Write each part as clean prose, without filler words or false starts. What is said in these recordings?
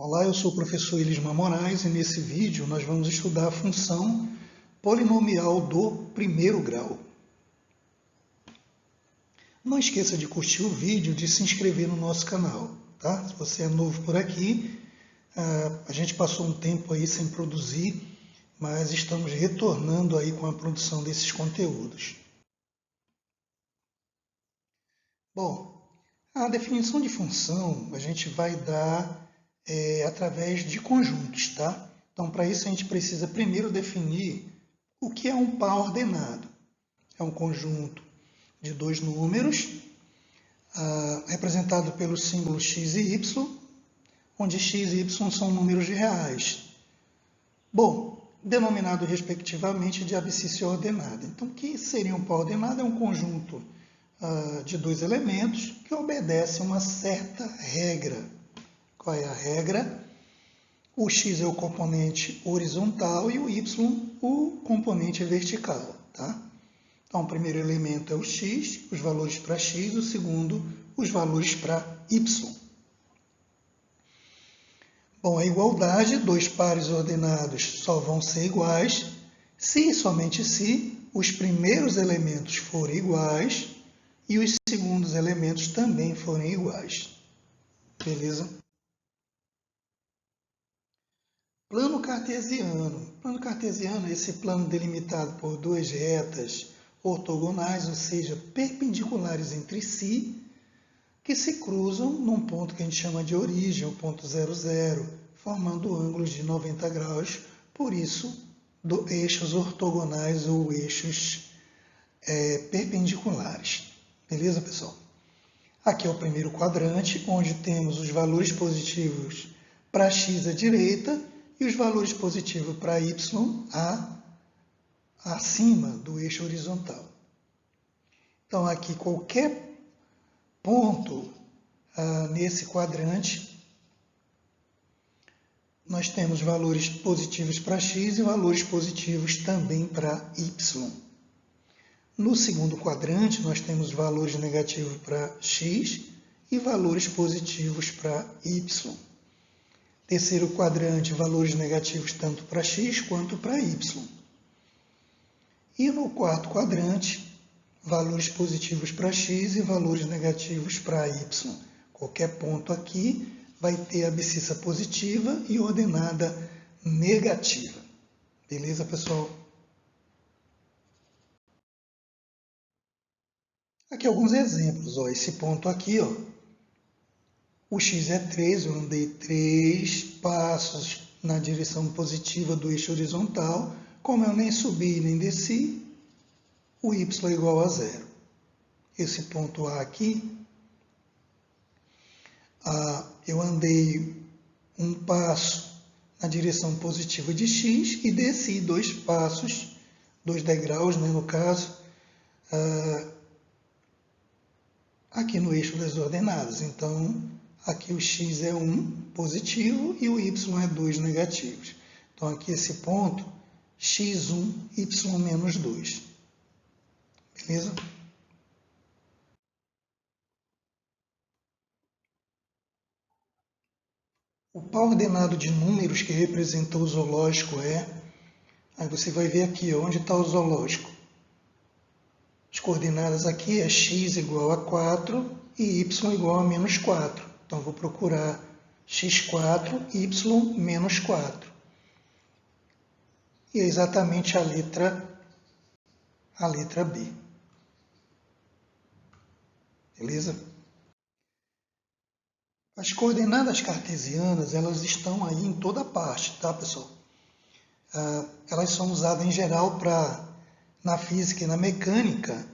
Olá, eu sou o professor Elismar Moraes e nesse vídeo nós vamos estudar a função polinomial do primeiro grau. Não esqueça de curtir o vídeo e de se inscrever no nosso canal, tá? Se você é novo por aqui, a gente passou um tempo aí sem produzir, mas estamos retornando aí com a produção desses conteúdos. Bom, a definição de função a gente vai dar através de conjuntos, tá? Então, para isso a gente precisa primeiro definir o que é um par ordenado. É um conjunto de dois números, representado pelo símbolo x e y, onde x e y são números reais. Bom, denominado respectivamente de abscissa ordenada. Então, o que seria um par ordenado? É um conjunto de dois elementos que obedece a uma certa regra. Qual é a regra? O x é o componente horizontal e o y o componente vertical. Tá? Então, o primeiro elemento é o x, os valores para x, o segundo, os valores para y. Bom, a igualdade, dois pares ordenados só vão ser iguais se e somente se os primeiros elementos forem iguais e os segundos elementos também forem iguais. Beleza? Plano cartesiano. Plano cartesiano é esse plano delimitado por duas retas ortogonais, ou seja, perpendiculares entre si, que se cruzam num ponto que a gente chama de origem, o ponto 00, formando ângulos de 90 graus, por isso, eixos ortogonais ou eixos perpendiculares. Beleza, pessoal? Aqui é o primeiro quadrante, onde temos os valores positivos para x à direita e os valores positivos para y acima do eixo horizontal. Então, aqui qualquer ponto nesse quadrante, nós temos valores positivos para x e valores positivos também para y. No segundo quadrante, nós temos valores negativos para x e valores positivos para y. Terceiro quadrante, valores negativos tanto para x quanto para y. E no quarto quadrante, valores positivos para x e valores negativos para y. Qualquer ponto aqui vai ter abscissa positiva e ordenada negativa. Beleza, pessoal? Aqui alguns exemplos. Ó. Esse ponto aqui, ó, o x é 3, eu andei 3 passos na direção positiva do eixo horizontal. Como eu nem subi nem desci, o y é igual a 0. Esse ponto A aqui, eu andei um passo na direção positiva de x e desci 2 passos, 2 degraus, né, no caso, aqui no eixo das ordenadas. Então, aqui o x é 1 positivo e o y é 2 negativos. Então, aqui esse ponto, x1, y menos 2. Beleza? O par ordenado de números que representa o zoológico é... Aí você vai ver aqui onde está o zoológico. As coordenadas aqui é x igual a 4 e y igual a menos 4. Então, vou procurar x4, y menos 4. E é exatamente a letra B. Beleza? As coordenadas cartesianas, elas estão aí em toda parte, tá, pessoal? Elas são usadas em geral na física e na mecânica,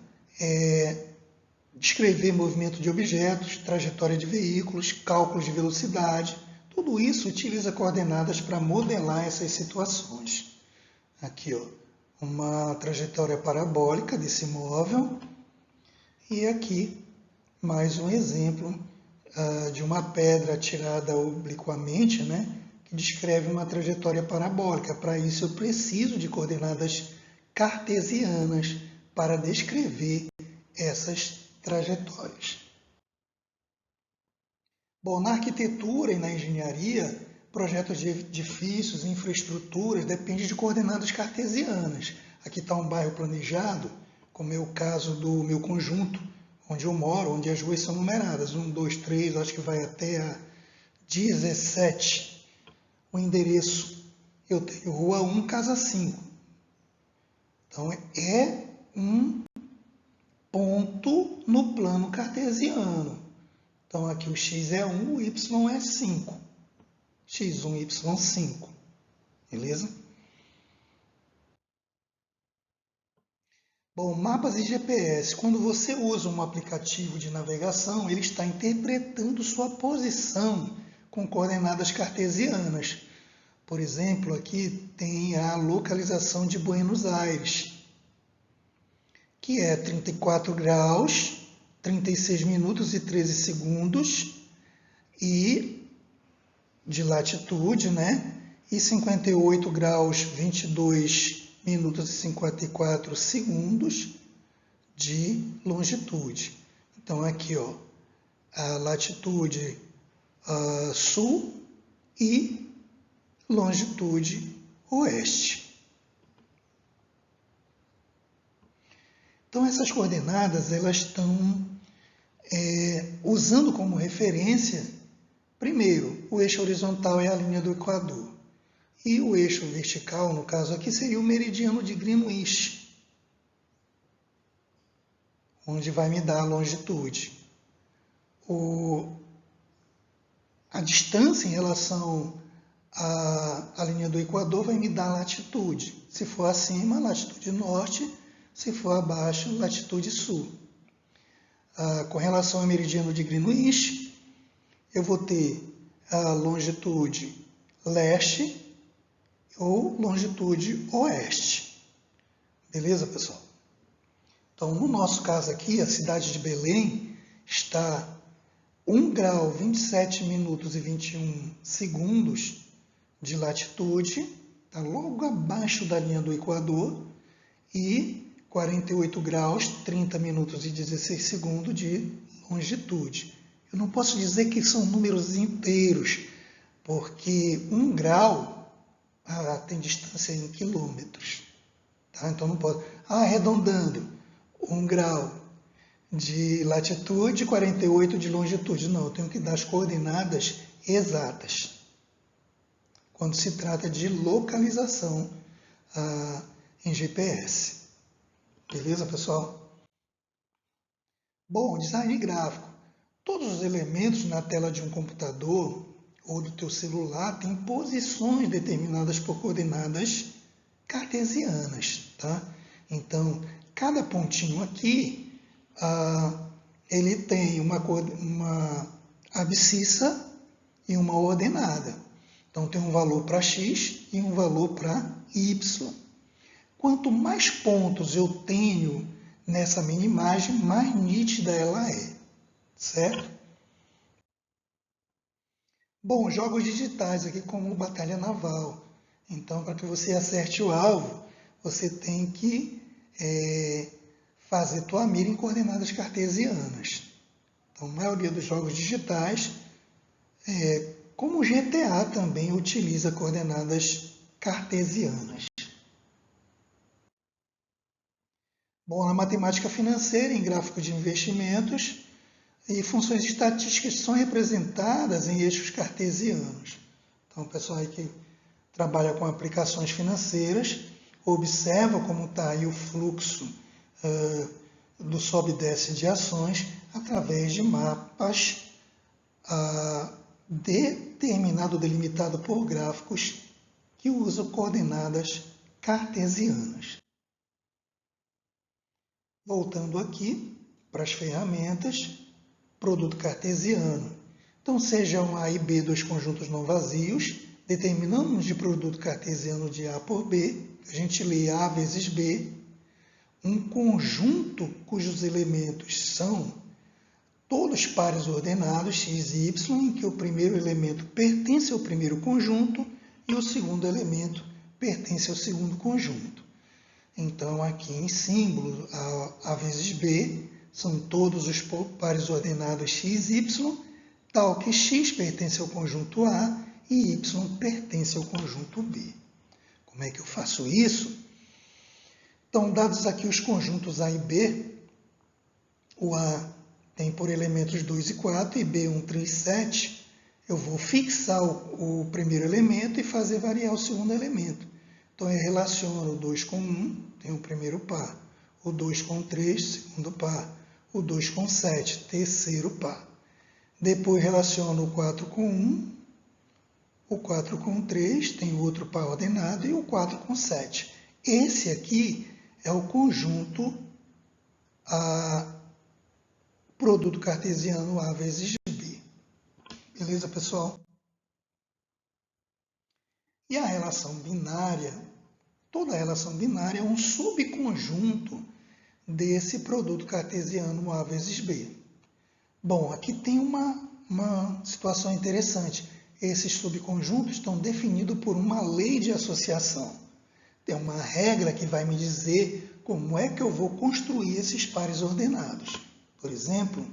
descrever movimento de objetos, trajetória de veículos, cálculos de velocidade. Tudo isso utiliza coordenadas para modelar essas situações. Aqui, ó, uma trajetória parabólica desse móvel. E aqui, mais um exemplo de uma pedra atirada obliquamente, né, que descreve uma trajetória parabólica. Para isso, eu preciso de coordenadas cartesianas para descrever essas trajetórias. Bom, na arquitetura e na engenharia, projetos de edifícios, infraestruturas, depende de coordenadas cartesianas. Aqui está um bairro planejado, como é o caso do meu conjunto, onde eu moro, onde as ruas são numeradas. 1, 2, 3, acho que vai até a 17. O endereço, eu tenho rua 1, casa 5. Então, é um ponto no plano cartesiano. Então, aqui o x é 1, o y é 5. x1, y5. Beleza? Bom, mapas e GPS. Quando você usa um aplicativo de navegação, ele está interpretando sua posição com coordenadas cartesianas. Por exemplo, aqui tem a localização de Buenos Aires, que é 34 graus, 36 minutos e 13 segundos e de latitude, né? E 58 graus, 22 minutos e 54 segundos de longitude. Então, aqui, ó, a latitude sul e longitude oeste. Então, essas coordenadas, elas estão usando como referência, primeiro, o eixo horizontal é a linha do Equador. E o eixo vertical, no caso aqui, seria o meridiano de Greenwich, onde vai me dar a longitude. A distância em relação à linha do Equador vai me dar a latitude. Se for acima, latitude norte. Se for abaixo, latitude sul. Com relação ao meridiano de Greenwich, eu vou ter a longitude leste ou longitude oeste. Beleza, pessoal? Então, no nosso caso aqui, a cidade de Belém está 1 grau, 27 minutos e 21 segundos de latitude, está logo abaixo da linha do Equador, e 48 graus, 30 minutos e 16 segundos de longitude. Eu não posso dizer que são números inteiros, porque 1 grau tem distância em quilômetros. Tá? Então não posso. Arredondando, 1 grau de latitude, 48 de longitude. Não, eu tenho que dar as coordenadas exatas. Quando se trata de localização em GPS. Beleza, pessoal? Bom, design gráfico. Todos os elementos na tela de um computador ou do teu celular têm posições determinadas por coordenadas cartesianas. Tá? Então, cada pontinho aqui, ele tem uma abscissa e uma ordenada. Então, tem um valor para x e um valor para y. Quanto mais pontos eu tenho nessa mini-imagem, mais nítida ela é, certo? Bom, jogos digitais aqui como Batalha Naval. Então, para que você acerte o alvo, você tem que fazer tua mira em coordenadas cartesianas. Então, a maioria dos jogos digitais, como o GTA também utiliza coordenadas cartesianas. Bom, na matemática financeira, em gráfico de investimentos, e funções estatísticas são representadas em eixos cartesianos. Então, o pessoal aí que trabalha com aplicações financeiras observa como está aí o fluxo do sobe e desce de ações através de mapas delimitado por gráficos que usam coordenadas cartesianas. Voltando aqui para as ferramentas, produto cartesiano. Então, sejam A e B dois conjuntos não vazios, determinamos de produto cartesiano de A por B, a gente lê A vezes B, um conjunto cujos elementos são todos pares ordenados, x e y, em que o primeiro elemento pertence ao primeiro conjunto e o segundo elemento pertence ao segundo conjunto. Então, aqui em símbolo, A vezes B, são todos os pares ordenados x e y, tal que x pertence ao conjunto A e y pertence ao conjunto B. Como é que eu faço isso? Então, dados aqui os conjuntos A e B, o A tem por elementos 2 e 4 e B 1, 3, 7, eu vou fixar o primeiro elemento e fazer variar o segundo elemento. Então, eu relaciono o 2 com 1, tem o primeiro par, o 2 com 3, segundo par, o 2 com 7, terceiro par. Depois relaciono o 4 com 1, o 4 com 3, tem o outro par ordenado, e o 4 com 7. Esse aqui é o conjunto produto cartesiano A vezes B. Beleza, pessoal? E a relação binária, toda relação binária é um subconjunto desse produto cartesiano A vezes B. Bom, aqui tem uma situação interessante. Esses subconjuntos estão definidos por uma lei de associação. Tem uma regra que vai me dizer como é que eu vou construir esses pares ordenados. Por exemplo,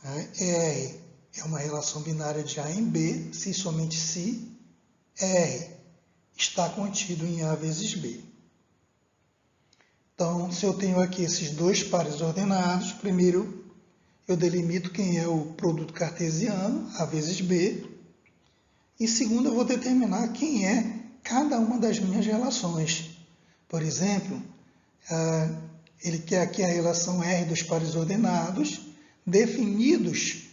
R é uma relação binária de A em B, se e somente se R está contido em A vezes B. Então, se eu tenho aqui esses dois pares ordenados, primeiro eu delimito quem é o produto cartesiano, A vezes B, e segundo eu vou determinar quem é cada uma das minhas relações. Por exemplo, ele quer aqui a relação R dos pares ordenados, definidos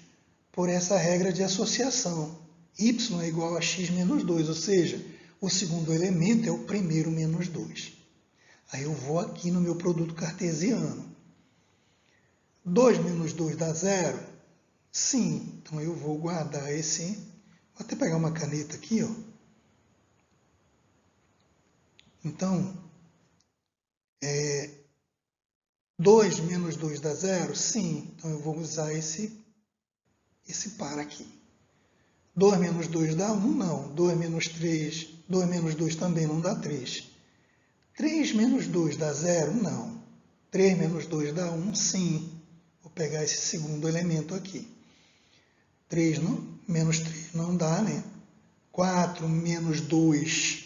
por essa regra de associação. Y é igual a x menos 2, ou seja, o segundo elemento é o primeiro menos 2. Aí eu vou aqui no meu produto cartesiano. 2 menos 2 dá 0? Sim, então eu vou guardar esse... Vou até pegar uma caneta aqui, ó. Então, 2 menos 2 dá 0? Sim, então eu vou usar esse par aqui. 2 menos 2 dá 1? Não. 2 menos 2 também não dá 3. 3 menos 2 dá 0? Não. 3 menos 2 dá 1? Sim. Vou pegar esse segundo elemento aqui. 3 menos 3 não dá, né? 4 menos 2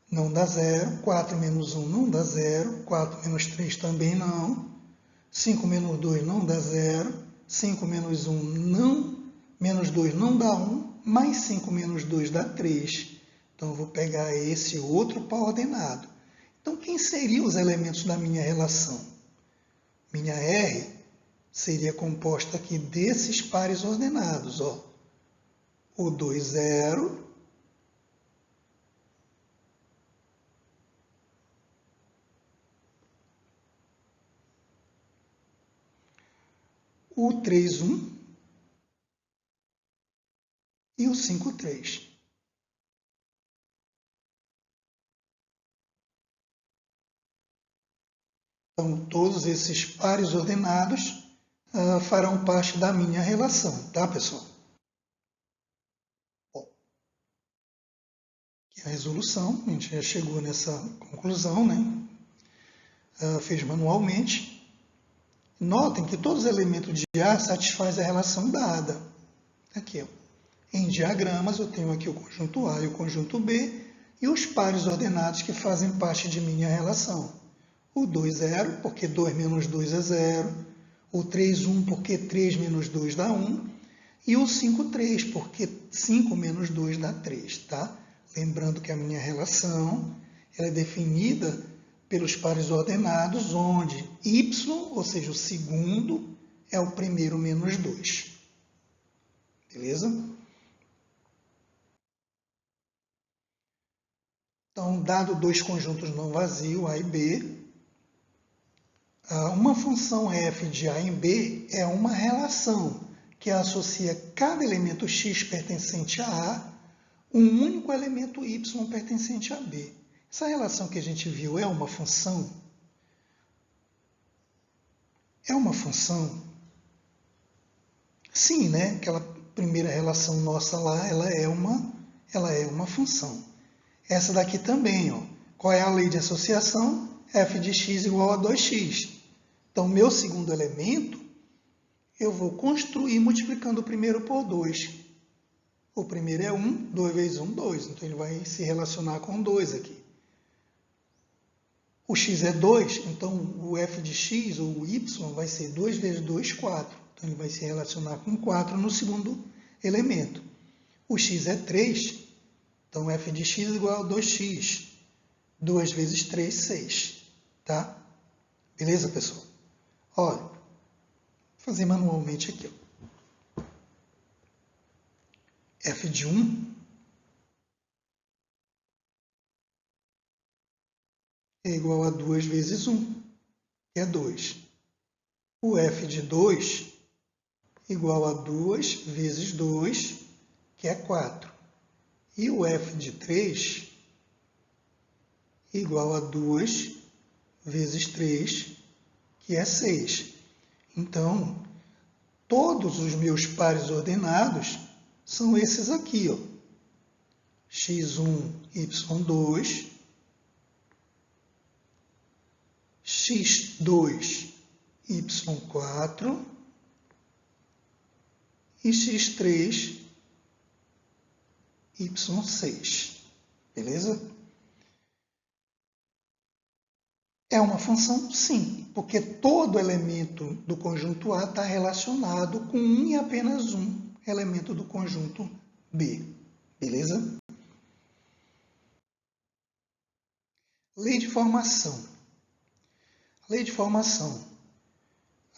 não dá 0. 4 menos 1 não dá 0. 4 menos 3 também não. 5 menos 2 não dá 0. 5 menos 1 não. Menos 2 não dá 1. Mais 5 menos 2 dá 3. Então, eu vou pegar esse outro par ordenado. Então, quem seriam os elementos da minha relação? Minha R seria composta aqui desses pares ordenados. Ó. O 2, 0. O 3, 1. E o 5, 3. Então, todos esses pares ordenados farão parte da minha relação, tá, pessoal? Bom, aqui a resolução, a gente já chegou nessa conclusão, né? Fez manualmente. Notem que todos os elementos de A satisfazem a relação dada. Aqui, ó. Em diagramas, eu tenho aqui o conjunto A e o conjunto B e os pares ordenados que fazem parte de minha relação. O 2, 0, porque 2 menos 2 é 0. O 3, 1, porque 3 menos 2 dá 1. E o 5, 3, porque 5 menos 2 dá 3, tá? Lembrando que a minha relação ela é definida pelos pares ordenados, onde y, ou seja, o segundo, é o primeiro menos 2. Beleza? Então, dado dois conjuntos não vazios, A e B, uma função f de A em B é uma relação que associa cada elemento x pertencente a A, um único elemento y pertencente a B. Essa relação que a gente viu é uma função? É uma função? Sim, né? Aquela primeira relação nossa lá, ela é uma função. Essa daqui também, ó. Qual é a lei de associação? F de x igual a 2x. Então, meu segundo elemento, eu vou construir multiplicando o primeiro por 2. O primeiro é 1, 2 vezes 1, 2. Então, ele vai se relacionar com 2 aqui. O x é 2, então o f de x, ou o y, vai ser 2 vezes 2, 4. Então, ele vai se relacionar com 4 no segundo elemento. O x é 3, então f de x igual a 2x. 2 vezes 3, 6. Tá? Beleza, pessoal? Olha, vou fazer manualmente aqui. Ó. F de 1 é igual a 2 vezes 1, que é 2. O f de 2 igual a 2 vezes 2, que é 4. E o f de 3 igual a 2 vezes 3, que é 6. Então, todos os meus pares ordenados são esses aqui, ó. x1, y2, x2, y4 e x3, y6. Beleza? É uma função? Sim, porque todo elemento do conjunto A está relacionado com um e apenas um elemento do conjunto B. Beleza? Lei de formação. Lei de formação.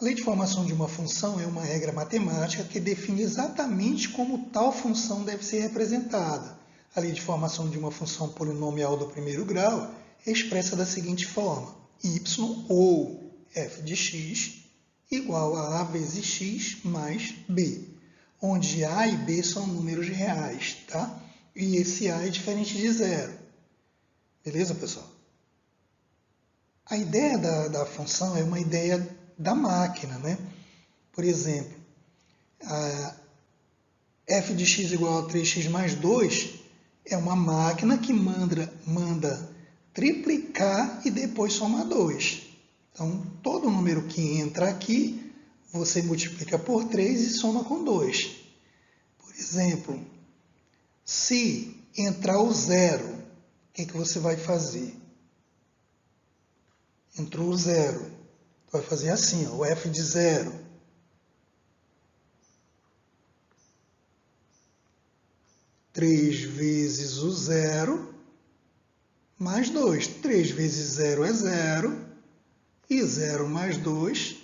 A lei de formação de uma função é uma regra matemática que define exatamente como tal função deve ser representada. A lei de formação de uma função polinomial do primeiro grau é expressa da seguinte forma: y ou f de x igual a vezes x mais b, onde a e b são números reais, tá? E esse a é diferente de zero. Beleza, pessoal? A ideia da função é uma ideia da máquina, né? Por exemplo, a f de x igual a 3x mais 2 é uma máquina que manda triplicar e depois somar 2. Então, todo número que entra aqui, você multiplica por 3 e soma com 2. Por exemplo, se entrar o zero, o que você vai fazer? Entrou o zero. Vai fazer assim, ó, o f de 0. Três vezes o zero mais 2. 3 vezes 0 é 0. E 0 mais 2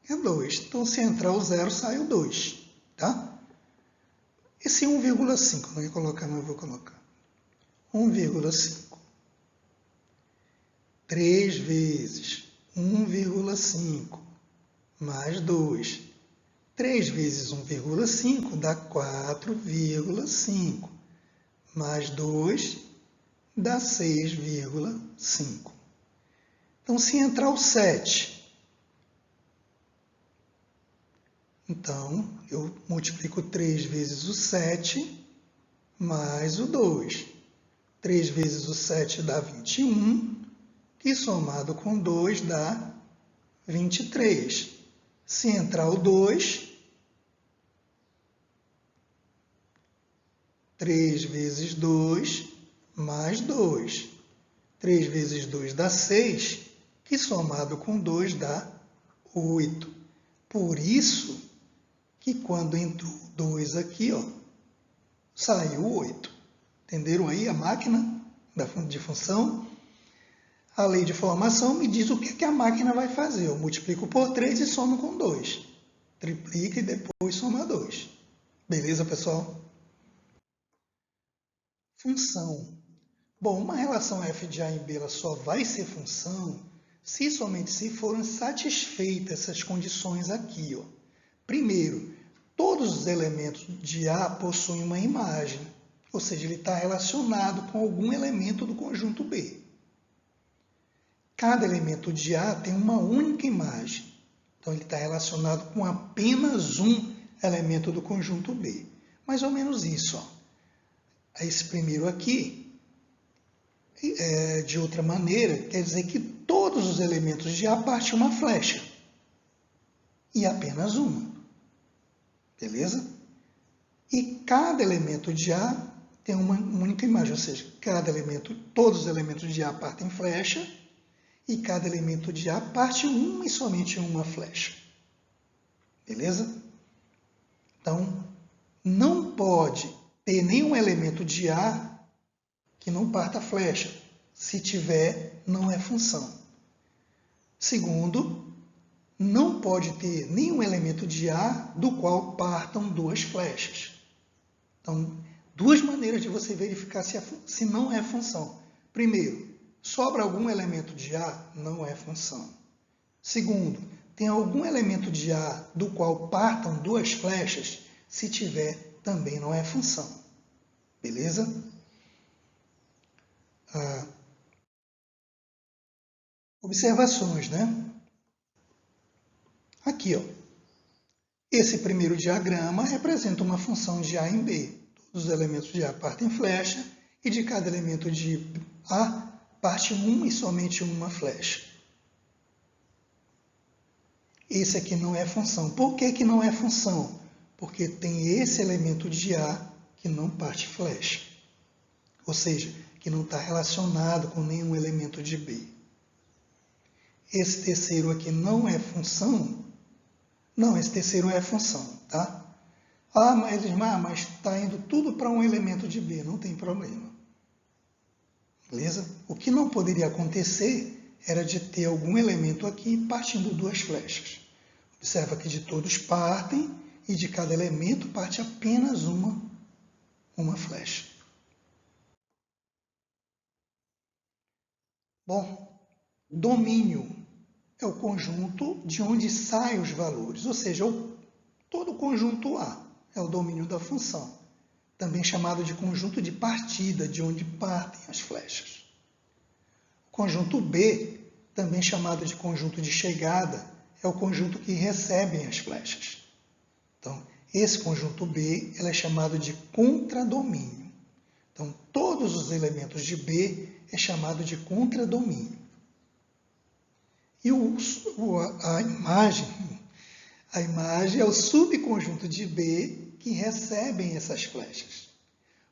é 2. Então, se entrar o 0, sai o 2. Tá? Esse 1,5, não ia colocar, mas eu vou colocar. 1,5. 3 vezes 1,5 mais 2. 3 vezes 1,5 dá 4,5. Mais 2 dá 6,5. Então, se entrar o 7, então, eu multiplico 3 vezes o 7 mais o 2. 3 vezes o 7 dá 21, que somado com 2 dá 23. Se entrar o 2, 3 vezes 2 mais 2. 3 vezes 2 dá 6, que somado com 2 dá 8. Por isso que quando entrou 2 aqui, ó, saiu 8. Entenderam aí a máquina de função? A lei de formação me diz o que a máquina vai fazer. Eu multiplico por 3 e somo com 2. Triplica e depois soma 2. Beleza, pessoal? Função. Bom, uma relação f de a em b ela só vai ser função se e somente se forem satisfeitas essas condições aqui. Ó. Primeiro, todos os elementos de A possuem uma imagem, ou seja, ele está relacionado com algum elemento do conjunto B. Cada elemento de A tem uma única imagem, então ele está relacionado com apenas um elemento do conjunto B. Mais ou menos isso. Ó. Esse primeiro aqui, de outra maneira, quer dizer que todos os elementos de A partem uma flecha. E apenas uma. beleza? E cada elemento de A tem uma única imagem, ou seja, cada elemento, todos os elementos de A partem flecha, e cada elemento de A parte uma e somente uma flecha. Beleza? Então, não pode ter nenhum elemento de A que não parta flecha. Se tiver, não é função. Segundo, não pode ter nenhum elemento de A do qual partam duas flechas. Então, duas maneiras de você verificar se não é função. Primeiro, sobra algum elemento de A, não é função. Segundo, tem algum elemento de A do qual partam duas flechas, se tiver, também não é função. Beleza? Observações, né? Aqui, ó. Esse primeiro diagrama representa uma função de A em B. Todos os elementos de A partem flecha e de cada elemento de A parte uma e somente uma flecha. Esse aqui não é função. Por que que não é função? Porque tem esse elemento de A que não parte flecha. Ou seja, que não está relacionado com nenhum elemento de B. Esse terceiro aqui não é função? Não, esse terceiro é função, tá? Mas está indo tudo para um elemento de B, não tem problema. Beleza? O que não poderia acontecer era de ter algum elemento aqui partindo duas flechas. Observa que de todos partem e de cada elemento parte apenas uma flecha. Bom, domínio é o conjunto de onde saem os valores, ou seja, todo o conjunto A é o domínio da função, também chamado de conjunto de partida, de onde partem as flechas. O conjunto B, também chamado de conjunto de chegada, é o conjunto que recebem as flechas. Então, esse conjunto B é chamado de contradomínio. Então, todos os elementos de B é chamado de contradomínio. E a imagem é o subconjunto de B que recebem essas flechas.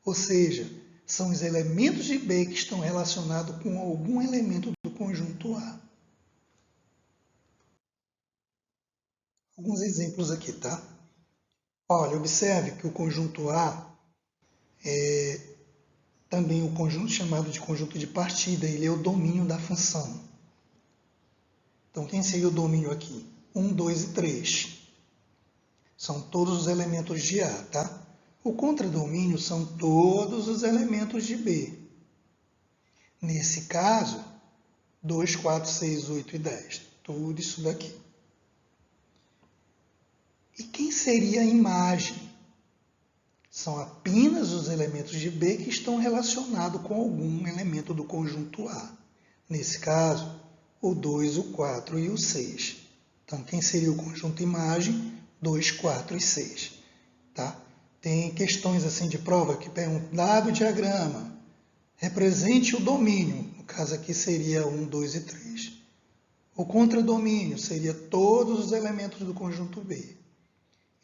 Ou seja, são os elementos de B que estão relacionados com algum elemento do conjunto A. Alguns exemplos aqui, tá? Olha, observe que o conjunto A é também o conjunto chamado de conjunto de partida, ele é o domínio da função. Então, quem seria o domínio aqui? 1, 2 e 3. São todos os elementos de A, tá? O contradomínio são todos os elementos de B. Nesse caso, 2, 4, 6, 8 e 10. Tudo isso daqui. E quem seria a imagem? São apenas os elementos de B que estão relacionados com algum elemento do conjunto A. Nesse caso, o 2, o 4 e o 6. Então, quem seria o conjunto imagem? 2, 4 e 6. Tá? Tem questões assim de prova que perguntam, dado o diagrama, represente o domínio. No caso aqui seria 1, 2 e 3. O contradomínio seria todos os elementos do conjunto B.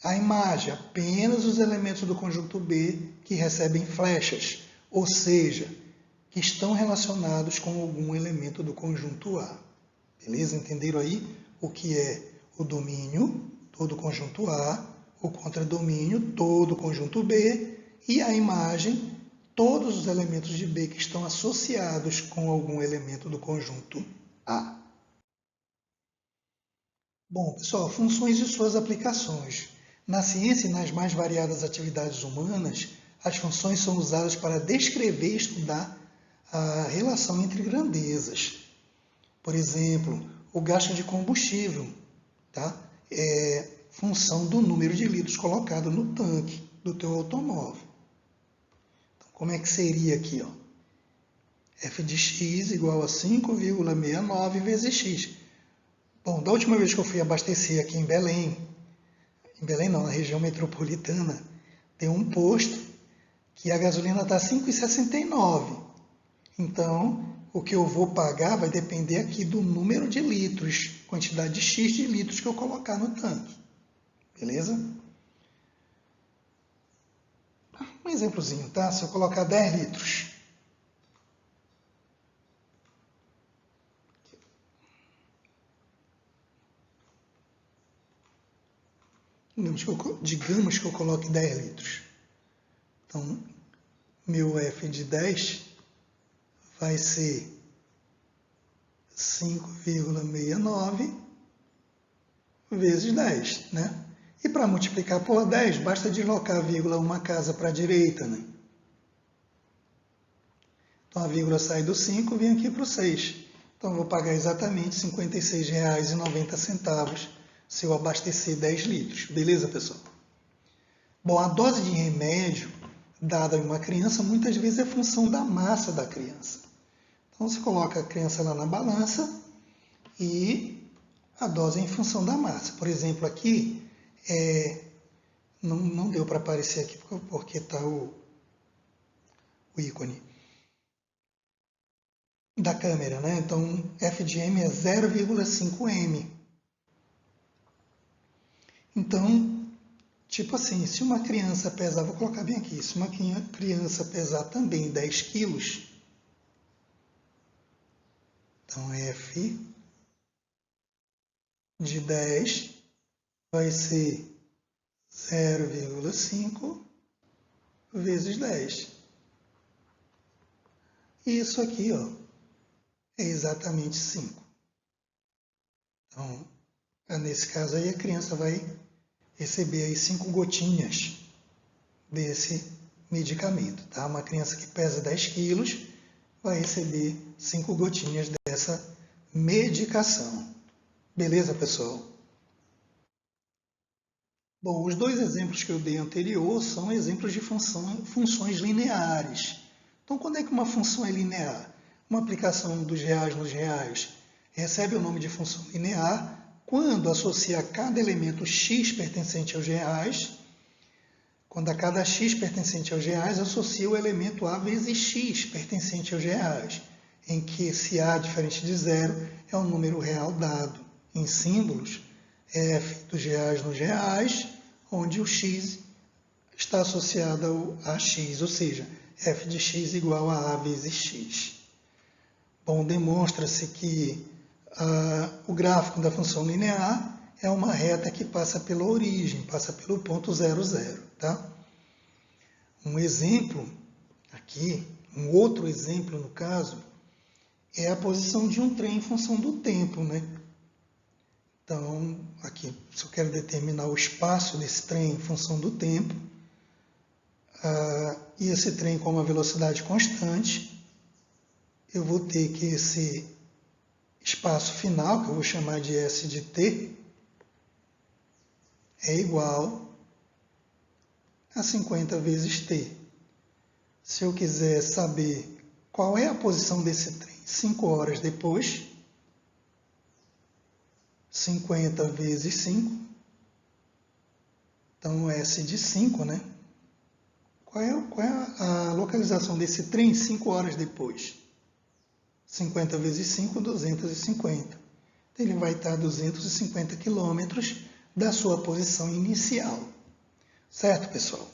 A imagem, apenas os elementos do conjunto B que recebem flechas, ou seja, que estão relacionados com algum elemento do conjunto A. Beleza? Entenderam aí o que é o domínio, todo o conjunto A, o contradomínio, todo o conjunto B, e a imagem, todos os elementos de B que estão associados com algum elemento do conjunto A. Bom, pessoal, funções e suas aplicações. Na ciência e nas mais variadas atividades humanas, as funções são usadas para descrever e estudar a relação entre grandezas. Por exemplo, o gasto de combustível, tá? É função do número de litros colocado no tanque do teu automóvel. Então, como é que seria aqui? Ó? F de x igual a 5,69 vezes x. Bom, da última vez que eu fui abastecer aqui em Belém não, na região metropolitana, tem um posto que a gasolina está 5,69. Então, o que eu vou pagar vai depender aqui do número de litros, quantidade de X de litros que eu colocar no tanque. Beleza? um exemplozinho, tá? Se eu colocar 10 litros, digamos que eu coloque 10 litros. Então, meu F de 10 vai ser 5,69 vezes 10, né? E para multiplicar por 10, basta deslocar a vírgula uma casa para a direita, né? Então a vírgula sai do 5 e vem aqui para o 6. Então eu vou pagar exatamente R$ 56,90 se eu abastecer 10 litros. Beleza, pessoal? Bom, a dose de remédio dada a uma criança muitas vezes é função da massa da criança. Então você coloca a criança lá na balança e a dose é em função da massa. Por exemplo, aqui, não deu para aparecer aqui porque está o ícone da câmera, né? Então, F de M é 0,5 M. Então, tipo assim, se uma criança pesar, vou colocar bem aqui, se uma criança pesar também 10 quilos, então F de 10 vai ser 0,5 vezes 10. E isso aqui, ó, é exatamente 5. Então, nesse caso aí, a criança vai receber aí 5 gotinhas desse medicamento, tá? Uma criança que pesa 10 quilos vai receber 5 gotinhas dessa medicação. Beleza, pessoal? Bom, os dois exemplos que eu dei anterior são exemplos de funções lineares. Então, quando é que uma função é linear? Uma aplicação dos reais nos reais recebe o nome de função linear quando associa a cada elemento x pertencente aos reais, quando a cada x pertencente aos reais associa o elemento a vezes x pertencente aos reais, em que esse a diferente de zero é um número real dado em símbolos, f dos reais nos reais, onde o x está associado a x, ou seja, f de x igual a vezes x. Bom, demonstra-se que o gráfico da função linear é uma reta que passa pela origem, passa pelo ponto 0, 0. Tá? Um exemplo aqui, um outro exemplo no caso, é a posição de um trem em função do tempo, né? Então, aqui, se eu quero determinar o espaço desse trem em função do tempo, e esse trem com uma velocidade constante, eu vou ter que esse espaço final, que eu vou chamar de S de t, é igual a 50 vezes t. Se eu quiser saber qual é a posição desse trem 5 horas depois, 50 vezes 5, então S de 5, né? Qual é a localização desse trem 5 horas depois? 50 vezes 5, 250. Então, ele vai estar a 250 quilômetros da sua posição inicial. Certo, pessoal?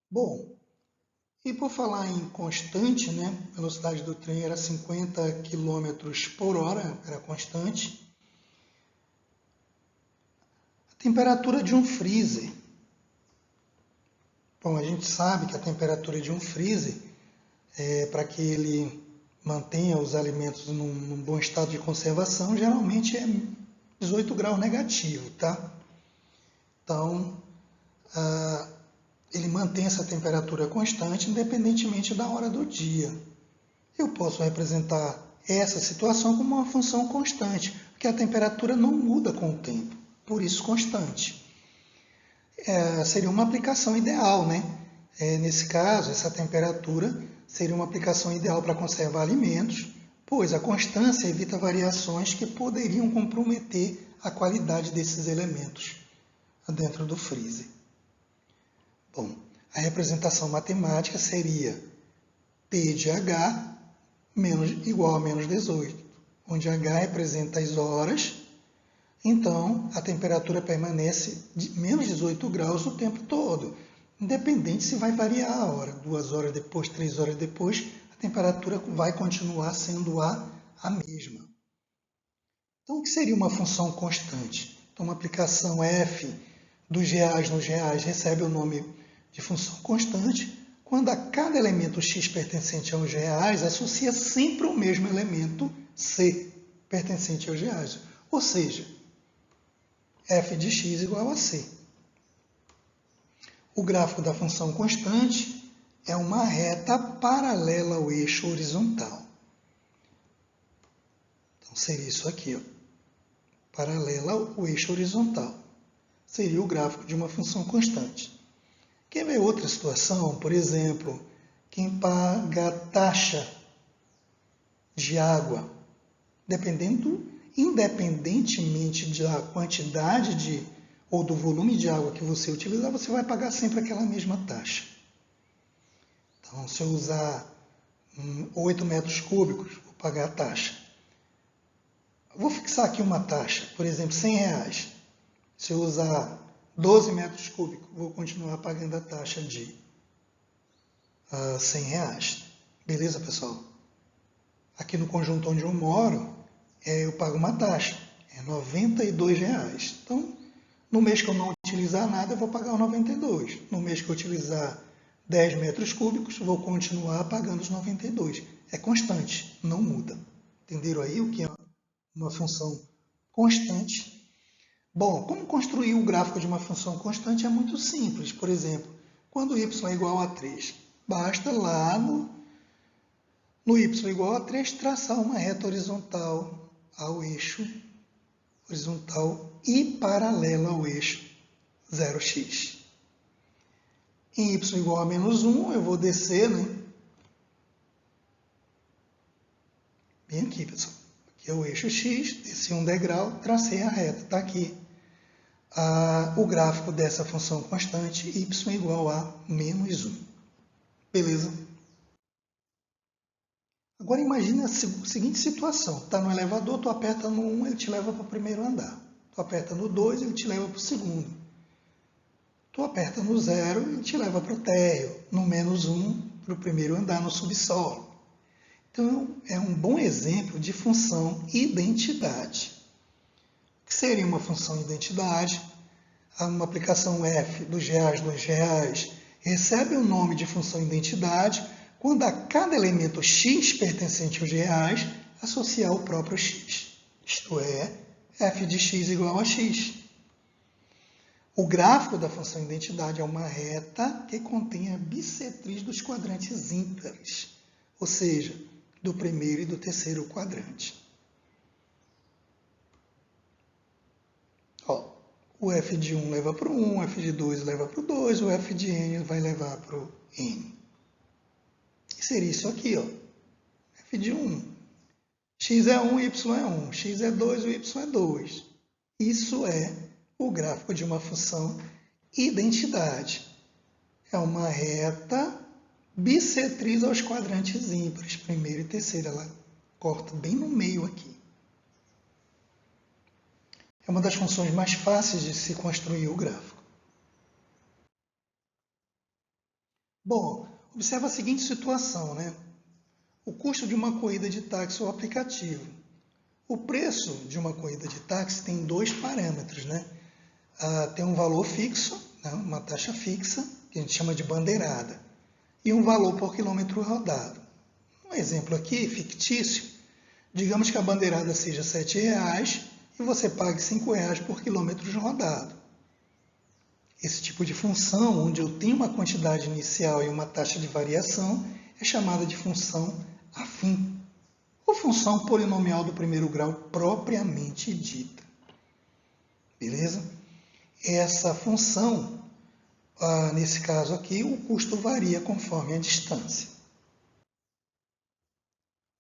Bom, e por falar em constante, né? A velocidade do trem era 50 quilômetros por hora, era constante. A temperatura de um freezer. Bom, a gente sabe que a temperatura de um freezer, para que ele mantenha os alimentos num bom estado de conservação, geralmente é 18 graus negativo, tá? Então, ele mantém essa temperatura constante independentemente da hora do dia. Eu posso representar essa situação como uma função constante, porque a temperatura não muda com o tempo, por isso constante. Seria uma aplicação ideal, né? Nesse caso, essa temperatura seria uma aplicação ideal para conservar alimentos, pois a constância evita variações que poderiam comprometer a qualidade desses elementos dentro do freezer. Bom, a representação matemática seria P de H igual a menos 18, onde H representa as horas então a temperatura permanece de menos 18 graus o tempo todo, independente se vai variar a hora, 2 horas depois, 3 horas depois, a temperatura vai continuar sendo a mesma. Então, o que seria uma função constante? Então, uma aplicação f dos reais nos reais recebe o nome de função constante quando a cada elemento x pertencente aos reais associa sempre o mesmo elemento c pertencente aos reais. Ou seja, f de x igual a c. O gráfico da função constante é uma reta paralela ao eixo horizontal. Então, seria isso aqui, ó, paralela ao eixo horizontal. Seria o gráfico de uma função constante. Quer ver outra situação? Por exemplo, quem paga taxa de água, independentemente da quantidade ou do volume de água que você utilizar, você vai pagar sempre aquela mesma taxa. Então, se eu usar 8 metros cúbicos, vou pagar a taxa. Vou fixar aqui uma taxa, por exemplo, R$100. Se eu usar 12 metros cúbicos, vou continuar pagando a taxa de R$100. Beleza, pessoal? Aqui no conjunto onde eu moro, eu pago uma taxa, é R$92. Então, no mês que eu não utilizar nada, eu vou pagar os 92. No mês que eu utilizar 10 metros cúbicos, vou continuar pagando os 92. É constante, não muda. Entenderam aí o que é uma função constante? Bom, como construir o gráfico de uma função constante é muito simples. Por exemplo, quando y é igual a 3, basta lá no y igual a 3 traçar uma reta horizontal ao eixo horizontal e paralela ao eixo 0x. Em y igual a menos 1, eu vou descer, né? Bem aqui, pessoal. Aqui é o eixo x, desci um degrau, tracei a reta, está aqui. O gráfico dessa função constante y igual a menos 1. Beleza? Agora imagine a seguinte situação. Está no elevador, tu aperta no 1, ele te leva para o primeiro andar. Tu aperta no 2, ele te leva para o segundo. Tu aperta no 0, ele te leva para o térreo. No menos 1, para o primeiro andar no subsolo. Então, é um bom exemplo de função identidade. O que seria uma função identidade? Uma aplicação f dos reais nos reais recebe o nome de função identidade quando a cada elemento x pertencente aos reais associar o próprio x. Isto é, f de x igual a x. O gráfico da função identidade é uma reta que contém a bissetriz dos quadrantes ímpares, ou seja, do primeiro e do terceiro quadrante. Ó, o f de 1 leva para o 1, o f de 2 leva para o 2, o f de n vai levar para o n. E seria isso aqui, ó, f de 1. X é 1, y é 1. X é 2, o y é 2. Isso é o gráfico de uma função identidade. É uma reta bissetriz aos quadrantes ímpares, primeiro e terceiro. Ela corta bem no meio aqui. É uma das funções mais fáceis de se construir o gráfico. Bom, observa a seguinte situação, né? O custo de uma corrida de táxi ou aplicativo. O preço de uma corrida de táxi tem dois parâmetros, né? Tem um valor fixo, né? Uma taxa fixa, que a gente chama de bandeirada, e um valor por quilômetro rodado. Um exemplo aqui, fictício, digamos que a bandeirada seja R$ 7,00 e você pague R$ 5,00 por quilômetro rodado. Esse tipo de função, onde eu tenho uma quantidade inicial e uma taxa de variação, é chamada de função afim, ou função polinomial do primeiro grau propriamente dita. Beleza? Essa função, nesse caso aqui, o custo varia conforme a distância.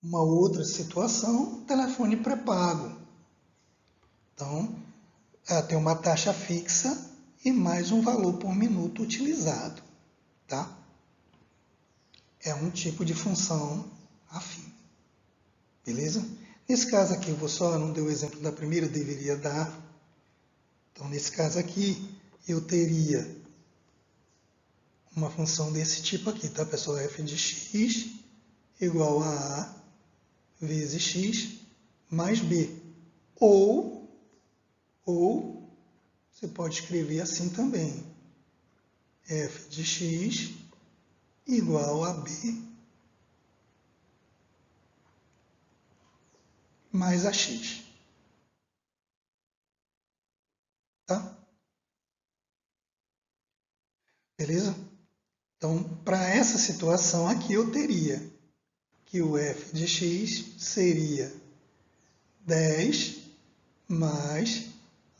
Uma outra situação, telefone pré-pago. Então, tem uma taxa fixa e mais um valor por minuto utilizado. Tá? É um tipo de função afim. Beleza? Nesse caso aqui, eu não dei o exemplo da primeira, deveria dar. Então, nesse caso aqui, eu teria uma função desse tipo aqui, tá, pessoal? F de x igual a A vezes x mais B. Ou você pode escrever assim também. F de x igual a B mais a x. Tá? Beleza? Então, para essa situação aqui, eu teria que o f de x seria 10 mais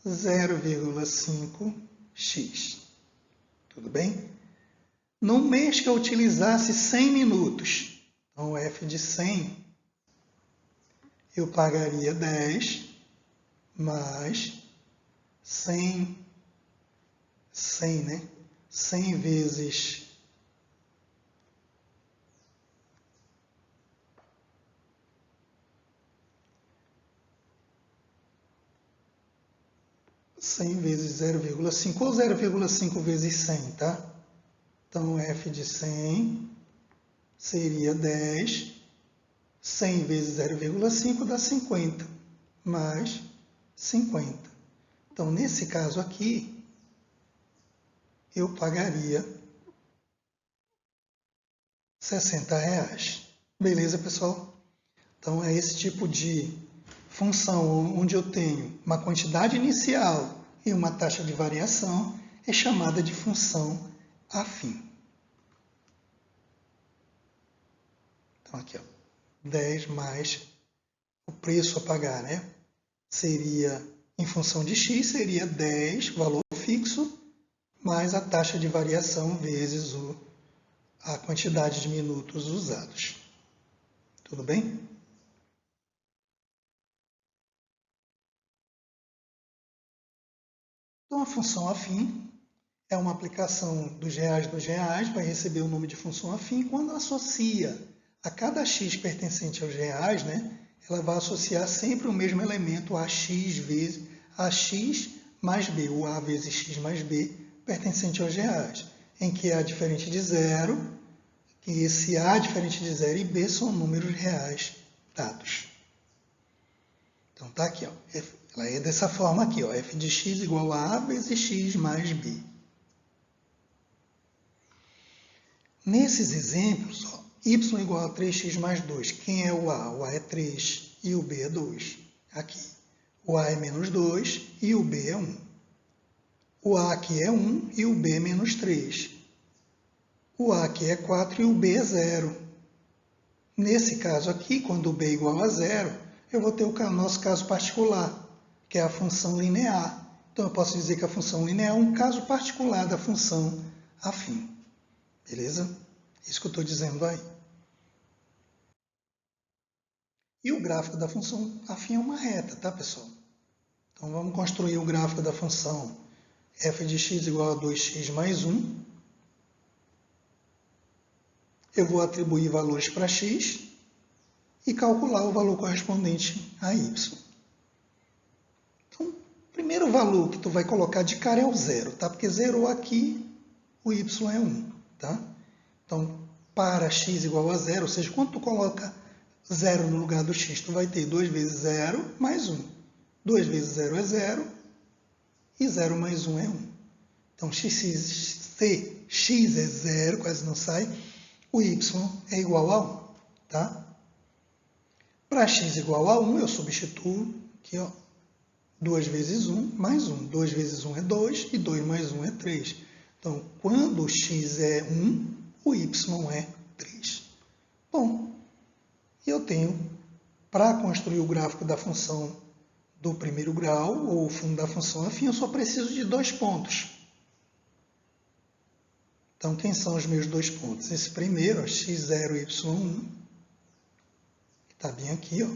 0,5x. Tudo bem? No mês que eu utilizasse 100 minutos, então o f de 100, eu pagaria 10 mais 100, né? 100 vezes 100 vezes 0,5 ou 0,5 vezes 100, tá? Então, f de 100 seria 10, 100 vezes 0,5 dá 50, mais 50. Então, nesse caso aqui, eu pagaria R$60. Beleza, pessoal? Então, é esse tipo de função onde eu tenho uma quantidade inicial e uma taxa de variação, é chamada de função afim. Então, aqui, ó, 10 mais o preço a pagar, né? Seria, em função de x, seria 10, valor fixo, mais a taxa de variação vezes a quantidade de minutos usados. Tudo bem? Então, a função afim é uma aplicação dos reais, vai receber o nome de função afim. Quando associa a cada x pertencente aos reais, né, ela vai associar sempre o mesmo elemento a x mais b, o a vezes x mais b, pertencente aos reais, em que a diferente de zero, que esse a diferente de zero e b são números reais dados. Então tá aqui, ó, ela é dessa forma aqui, ó, f de x igual a vezes x mais b. Nesses exemplos, ó, y igual a 3x mais 2. Quem é o A? O A é 3 e o B é 2. Aqui. O A é menos 2 e o B é 1. O A aqui é 1 e o B é menos 3. O A aqui é 4 e o B é 0. Nesse caso aqui, quando o B é igual a 0, eu vou ter o nosso caso particular, que é a função linear. Então, eu posso dizer que a função linear é um caso particular da função afim. Beleza? Isso que eu estou dizendo aí. E o gráfico da função afim é uma reta, tá, pessoal? Então, vamos construir o gráfico da função f de x igual a 2x mais 1. Eu vou atribuir valores para x e calcular o valor correspondente a y. Então, o primeiro valor que tu vai colocar de cara é o zero, tá? Porque zerou aqui, o y é 1, tá? Então, para x igual a zero, ou seja, quando tu coloca 0 no lugar do x, tu vai ter 2 vezes 0 mais 1. 2 vezes 0 é 0 e 0 mais 1 é 1. Então, x é 0, quase não sai. O y é igual a 1, tá? Para x igual a 1, eu substituo aqui, ó, 2 vezes 1 mais 1. 2 vezes 1 é 2 e 2 mais 1 é 3. Então, quando o x é 1, o y é 3. Bom, eu tenho, para construir o gráfico da função do primeiro grau, ou fundo da função afim, eu só preciso de 2 pontos. Então, quem são os meus 2 pontos? Esse primeiro, x0 e y1, que está bem aqui, ó.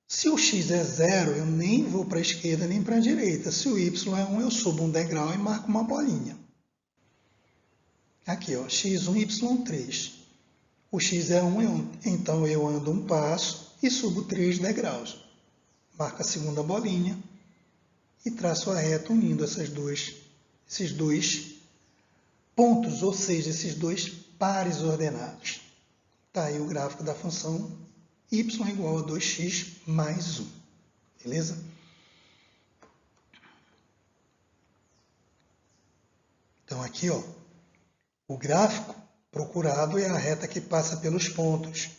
Se o x é 0, eu nem vou para a esquerda nem para a direita. Se o y é 1, eu subo um degrau e marco uma bolinha. Aqui, ó, x1 e y3. O x é 1, então eu ando um passo e subo 3 degraus. Marco a segunda bolinha e traço a reta unindo esses dois pontos, ou seja, esses dois pares ordenados. Está aí o gráfico da função y igual a 2x mais 1. Beleza? Então aqui, ó, o gráfico procurado é a reta que passa pelos pontos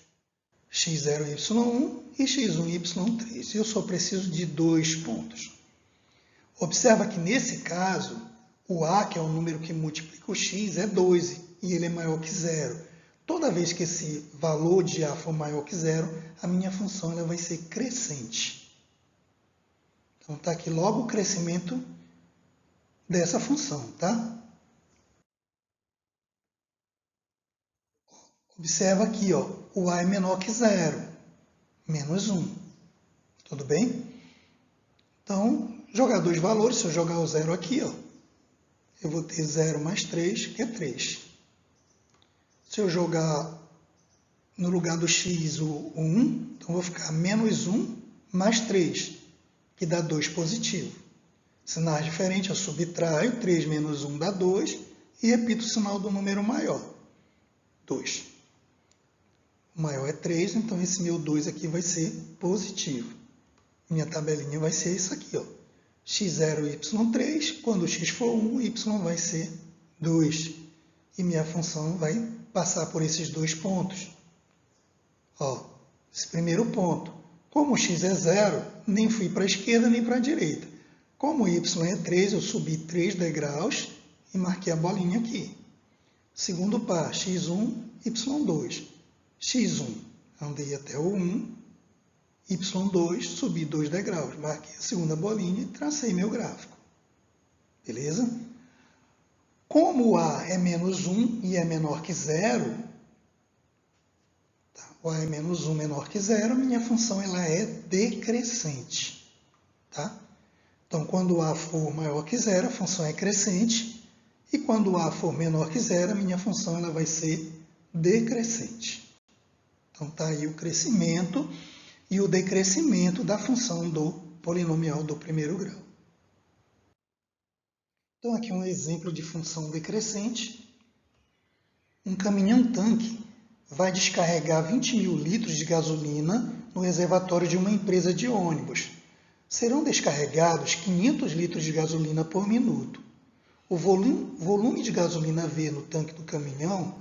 x0, y1 e x1, y3. Eu só preciso de 2 pontos. Observa que nesse caso, o a, que é o número que multiplica o x, é 12 e ele é maior que zero. Toda vez que esse valor de a for maior que zero, a minha função ela vai ser crescente. Então está aqui logo o crescimento dessa função, tá? Observa aqui, ó, o a é menor que zero, menos 1. Tudo bem? Então, jogar dois valores, se eu jogar o zero aqui, ó, eu vou ter 0 mais 3, que é 3. Se eu jogar no lugar do x o 1, então vou ficar menos 1 mais 3, que dá 2 positivo. Sinais diferentes, eu subtraio, 3 menos 1 dá 2, e repito o sinal do número maior, 2. O maior é 3, então esse meu 2 aqui vai ser positivo. Minha tabelinha vai ser isso aqui, ó. x0, y3, quando x for 1, y vai ser 2. E minha função vai passar por esses dois pontos. Ó, esse primeiro ponto. Como o x é 0, nem fui para a esquerda nem para a direita. Como o y é 3, eu subi 3 degraus e marquei a bolinha aqui. Segundo par, x1, y2. x1, andei até o 1, y2, subi 2 degraus, marquei a segunda bolinha e tracei meu gráfico. Beleza? Como o a é menos 1 e é menor que zero, tá? O a é menos 1 menor que zero, minha função ela é decrescente. Tá? Então, quando o a for maior que zero, a função é crescente. E quando o a for menor que zero, a minha função ela vai ser decrescente. Então, está aí o crescimento e o decrescimento da função do polinomial do primeiro grau. Então, aqui um exemplo de função decrescente. Um caminhão-tanque vai descarregar 20 mil litros de gasolina no reservatório de uma empresa de ônibus. Serão descarregados 500 litros de gasolina por minuto. O volume de gasolina V no tanque do caminhão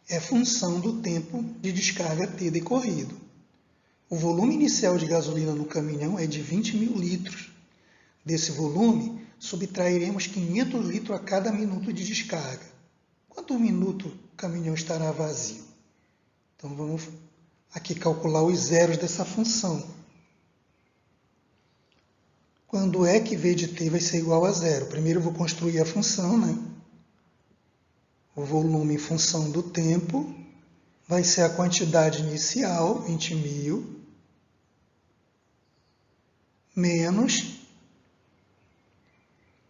é função do tempo de descarga ter decorrido. O volume inicial de gasolina no caminhão é de 20 mil litros. Desse volume, subtrairemos 500 litros a cada minuto de descarga. Quanto minuto o caminhão estará vazio? Então, vamos aqui calcular os zeros dessa função. Quando é que V de t vai ser igual a zero? Primeiro eu vou construir a função, né? O volume em função do tempo vai ser a quantidade inicial, 20 mil, menos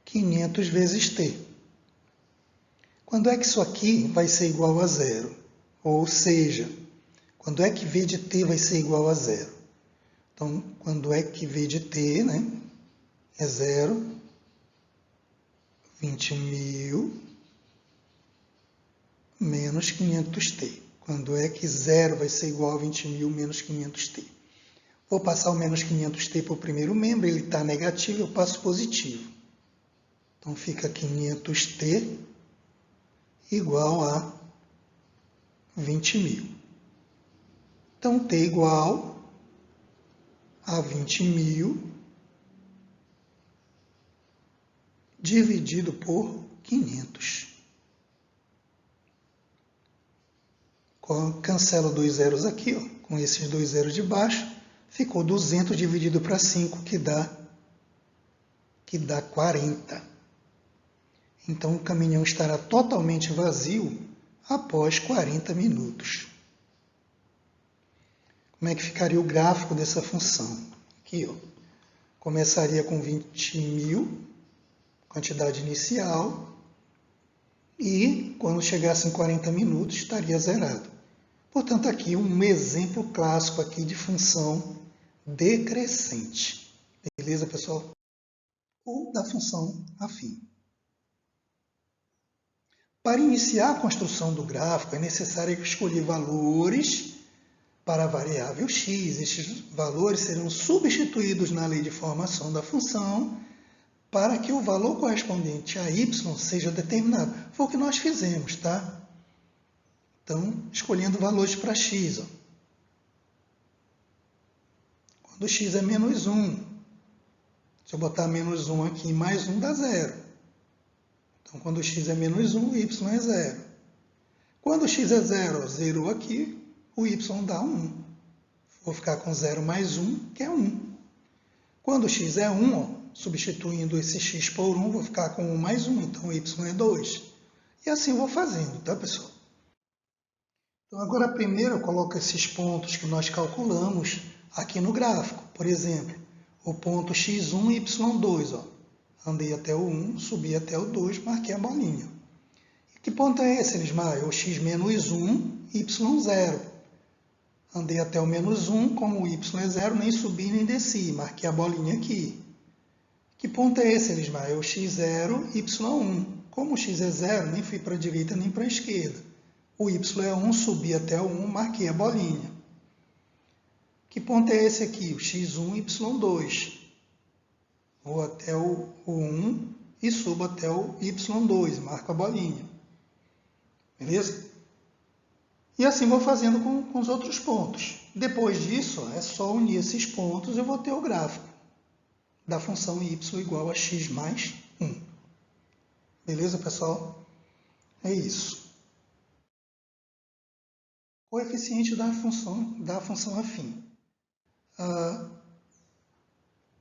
500 vezes t. Quando é que isso aqui vai ser igual a zero? Ou seja, quando é que V de t vai ser igual a zero? Então, quando é que V de t, né, é zero, 20 mil menos 500t. Quando é que zero vai ser igual a 20 mil menos 500t? Vou passar o menos 500t para o primeiro membro, ele está negativo, eu passo positivo. Então, fica 500t igual a 20 mil. Então, t igual a 20 mil dividido por 500. Cancelo 2 zeros aqui, ó, com esses 2 zeros de baixo, ficou 200 dividido para 5, que dá 40. Então, o caminhão estará totalmente vazio após 40 minutos. Como é que ficaria o gráfico dessa função? Aqui, ó, começaria com 20 mil, quantidade inicial, e quando chegasse em 40 minutos estaria zerado. Portanto, aqui um exemplo clássico aqui de função decrescente. Beleza, pessoal? ou da função afim. Para iniciar a construção do gráfico, é necessário escolher valores para a variável x. Estes valores serão substituídos na lei de formação da função para que o valor correspondente a y seja determinado. Foi o que nós fizemos, tá? Então, escolhendo valores para x. Ó. Quando x é menos 1, se eu botar menos 1 aqui, mais 1 dá 0. Então, quando x é menos 1, o y é 0. Quando x é 0, zerou aqui, o y dá 1. Vou ficar com 0 mais 1, que é 1. Quando x é 1, ó, substituindo esse x por 1, vou ficar com 1 mais 1, então o y é 2. E assim eu vou fazendo, tá, pessoal? Então, agora primeiro eu coloco esses pontos que nós calculamos aqui no gráfico. Por exemplo, o ponto x1 e y2. Ó. Andei até o 1, subi até o 2, marquei a bolinha. E que ponto é esse, Elismar? É o x menos 1, y0. Andei até o menos 1, como o y é 0, nem subi nem desci, marquei a bolinha aqui. Que ponto é esse, Elismar? É o x0, y1. Como o x é 0, nem fui para a direita nem para a esquerda. O y é 1, subi até o 1, marquei a bolinha. Que ponto é esse aqui? O x1, y2. Vou até o 1 e subo até o y2, marco a bolinha. Beleza? E assim vou fazendo com os outros pontos. Depois disso, ó, é só unir esses pontos e eu vou ter o gráfico da função y igual a x mais 1. Beleza, pessoal? É isso. Coeficiente da função afim. O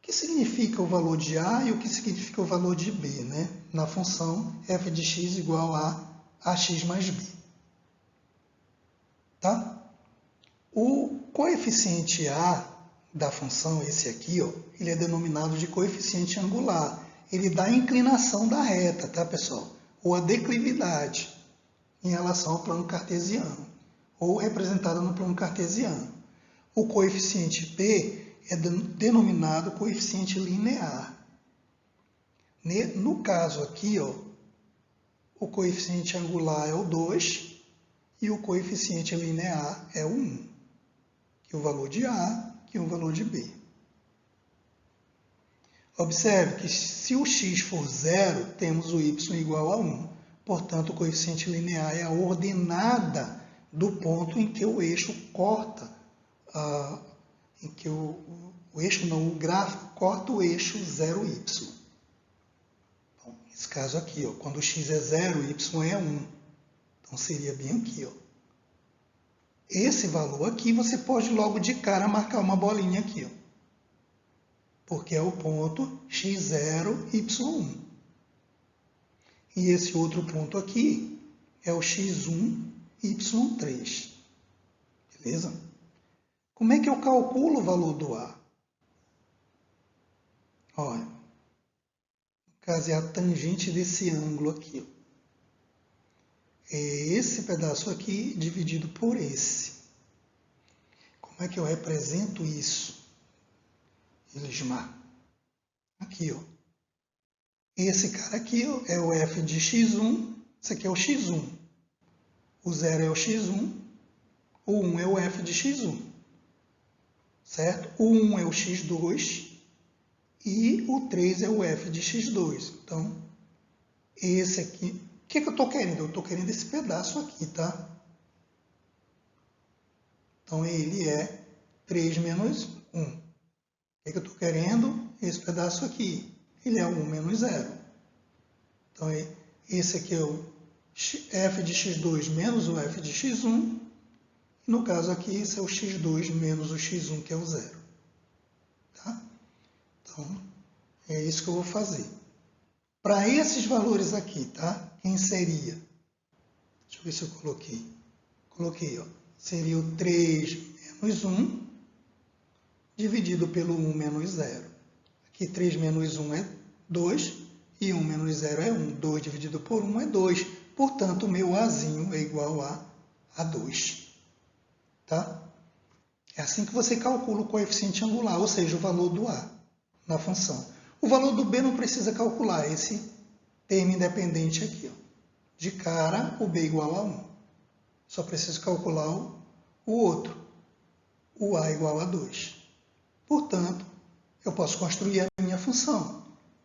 que significa o valor de A e o que significa o valor de B, né? Na função f de x igual a ax mais b. Tá? O coeficiente A da função, esse aqui, ó, ele é denominado de coeficiente angular. Ele dá a inclinação da reta, tá, pessoal? Ou a declividade em relação ao plano cartesiano, ou representada no plano cartesiano. O coeficiente B é denominado coeficiente linear. No caso aqui, ó, o coeficiente angular é o 2 e o coeficiente linear é o 1, que é o valor de A, que é o valor de B. Observe que se o x for 0, temos o y igual a 1. Portanto, o coeficiente linear é a ordenada do ponto em que o eixo corta, em que o gráfico corta o eixo 0y. Bom, nesse caso aqui, ó, quando o x é 0, o y é 1. Então, seria bem aqui. Ó. Esse valor aqui, você pode logo de cara marcar uma bolinha aqui. Ó, porque é o ponto x0, y1. E esse outro ponto aqui é o x1, y3. Beleza? Como é que eu calculo o valor do A? Olha, no caso é a tangente desse ângulo aqui. É esse pedaço aqui dividido por esse. Como é que eu represento isso? Elismar. Aqui, ó. Esse cara aqui, ó, é o f de x1. Esse aqui é o x1. O 0 é o x1. O 1 é o f de x1. Certo? O 1 é o x2. E o 3 é o f de x2. Então, esse aqui... O que eu estou querendo? Eu estou querendo esse pedaço aqui, tá? Então, ele é 3 menos 1. O que eu estou querendo? Esse pedaço aqui. Ele é 1 menos 0. Então, esse aqui é o f de x2 menos o f de x1. E no caso aqui, esse é o x2 menos o x1, que é o 0. Tá? Então, é isso que eu vou fazer. Para esses valores aqui, tá? Quem seria? Deixa eu ver se eu coloquei. Coloquei, ó. Seria o 3 menos 1 dividido pelo 1 menos 0. Aqui 3 menos 1 é 2 e 1 menos 0 é 1. 2 dividido por 1 é 2. Portanto, o meu Azinho é igual a 2. Tá? É assim que você calcula o coeficiente angular, ou seja, o valor do A na função. O valor do B não precisa calcular, esse termo independente aqui. Ó. De cara, o B igual a 1. Só preciso calcular o outro, o A igual a 2. Portanto, eu posso construir a minha função,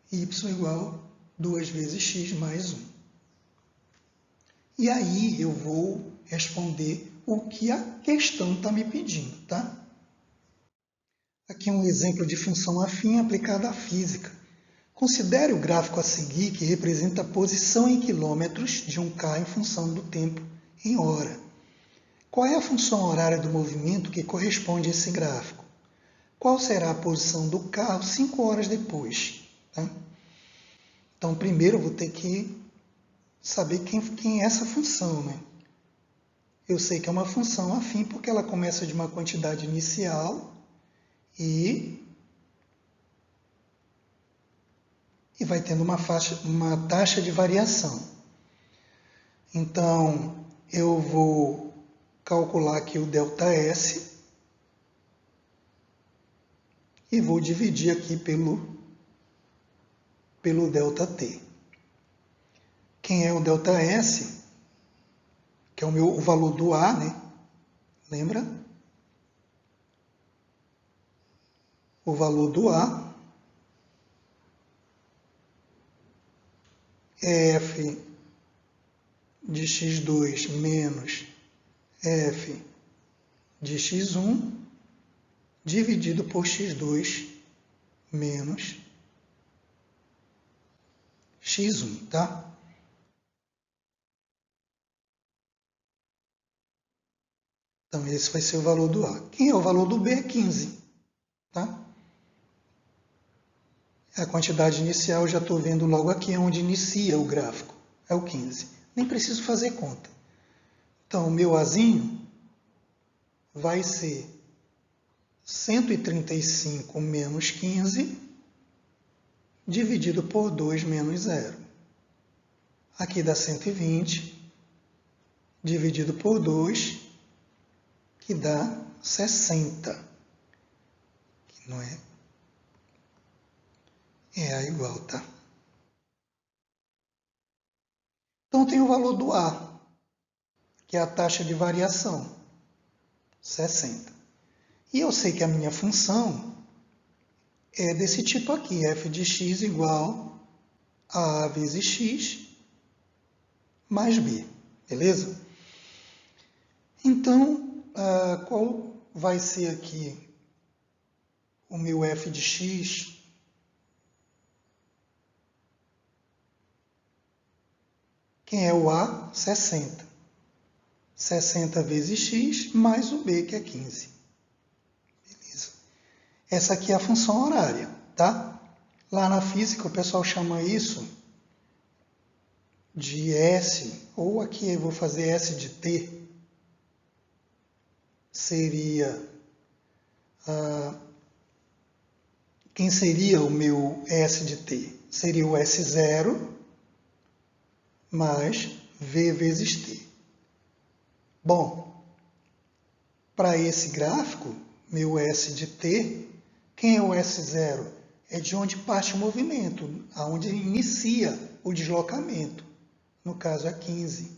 y igual a 2 vezes x mais 1. E aí eu vou responder o que a questão está me pedindo, tá? Aqui um exemplo de função afim aplicada à física. Considere o gráfico a seguir que representa a posição em quilômetros de um carro em função do tempo em hora. Qual é a função horária do movimento que corresponde a esse gráfico? Qual será a posição do carro 5 horas depois? Tá? Então, primeiro eu vou ter que saber quem é essa função, né? Eu sei que é uma função afim porque ela começa de uma quantidade inicial e vai tendo uma taxa de variação. Então, eu vou calcular aqui o ΔS e vou dividir aqui pelo ΔT. Quem é o ΔS? Que é o valor do A, né? Lembra? O valor do A é F de x2 menos F de x1 dividido por x2 menos x1, tá? Então, esse vai ser o valor do A. Quem é o valor do B? É 15, tá? A quantidade inicial eu já estou vendo logo aqui onde inicia o gráfico. É o 15. Nem preciso fazer conta. Então, o meu Azinho vai ser 135 menos 15 dividido por 2 menos 0. Aqui dá 120 dividido por 2, que dá 60. Que não é? É A igual, tá? Então, tem o valor do A, que é a taxa de variação, 60. E eu sei que a minha função é desse tipo aqui, f de x igual a vezes x mais b, beleza? Então, qual vai ser aqui o meu f de x? Quem é o A? 60. 60 vezes x mais o b, que é 15. Beleza? Essa aqui é a função horária, tá? Lá na física o pessoal chama isso de S, ou aqui eu vou fazer S de T. Seria... quem seria o meu S de T? Seria o S0 mais V vezes T. Bom, para esse gráfico, meu S de T, quem é o S0? É de onde parte o movimento, aonde inicia o deslocamento. No caso é 15.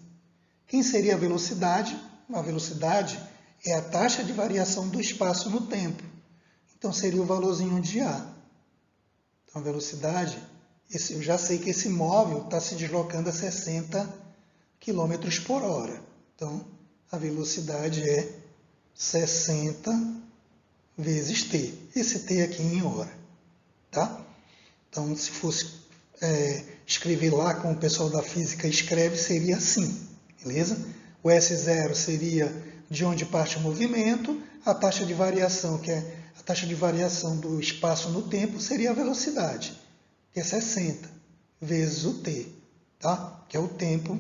Quem seria a velocidade? A velocidade é a taxa de variação do espaço no tempo. Então seria o valorzinho de A. Então a velocidade, eu já sei que esse móvel está se deslocando a 60 km por hora. Então a velocidade é 60 vezes t. Esse t aqui em hora, tá? Então, se fosse escrever lá como o pessoal da física escreve, seria assim, beleza? O S0 seria de onde parte o movimento, a taxa de variação, que é a taxa de variação do espaço no tempo, seria a velocidade, que é 60 vezes o t, tá? Que é o tempo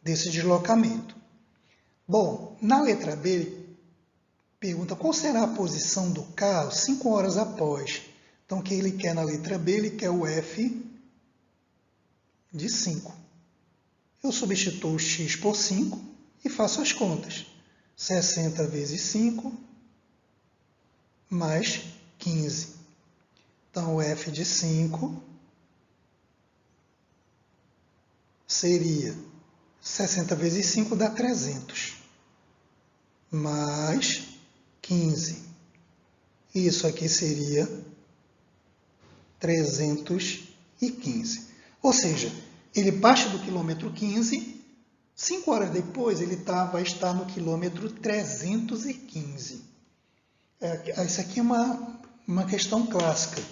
desse deslocamento. Bom, na letra B, pergunta qual será a posição do carro 5 horas após. Então, o que ele quer na letra B? Ele quer o F de 5. Eu substituo x por 5 e faço as contas. 60 vezes 5 mais 15. Então, o f de 5 seria 60 vezes 5 dá 300, mais 15. Isso aqui seria 315. Ou seja, ele parte do quilômetro 15, 5 horas depois ele vai estar no quilômetro 315. Isso aqui é uma questão clássica.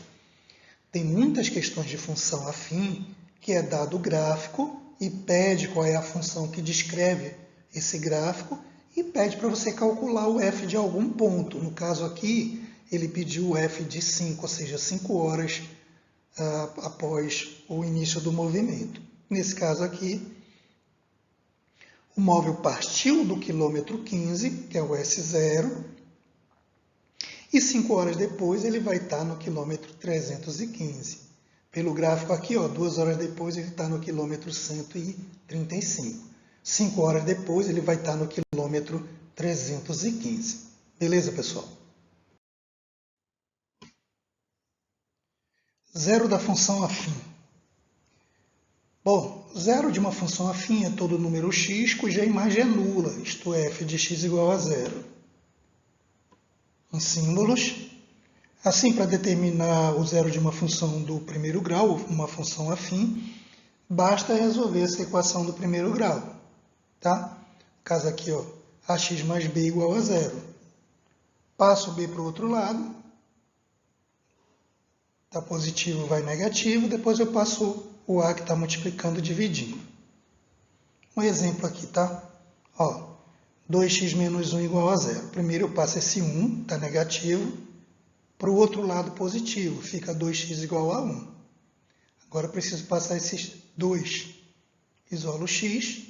Tem muitas questões de função afim que é dado o gráfico e pede qual é a função que descreve esse gráfico e pede para você calcular o f de algum ponto. No caso aqui, ele pediu o f de 5, ou seja, 5 horas após o início do movimento. Nesse caso aqui, o móvel partiu do quilômetro 15, que é o S0, e 5 horas depois ele vai estar no quilômetro 315. Pelo gráfico aqui, 2 horas depois ele está no quilômetro 135. 5 horas depois ele vai estar no quilômetro 315. Beleza, pessoal? Zero da função afim. Bom, zero de uma função afim é todo número x cuja imagem é nula, isto é, f de x igual a zero. Em símbolos. Assim, para determinar o zero de uma função do primeiro grau, uma função afim, basta resolver essa equação do primeiro grau. Tá? No caso aqui, ax mais b igual a zero. Passo o b para o outro lado. Está positivo, vai negativo. Depois eu passo o a que está multiplicando e dividindo. Um exemplo aqui, tá? 2x menos 1 igual a zero. Primeiro eu passo esse 1, está negativo, para o outro lado positivo. Fica 2x igual a 1. Agora eu preciso passar esses 2. Isolo x.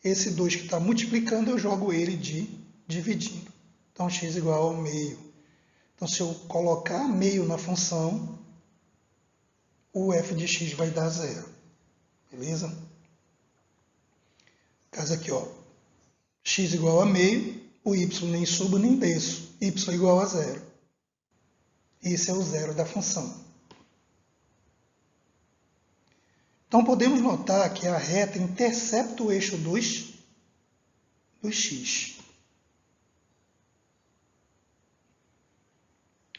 Esse 2 que está multiplicando, eu jogo ele dividindo. Então, x igual ao meio. Então, se eu colocar meio na função, o f de x vai dar zero. Beleza? No caso aqui, x igual a meio, o y nem subo nem desço. Y igual a zero. Esse é o zero da função. Então, podemos notar que a reta intercepta o eixo do x.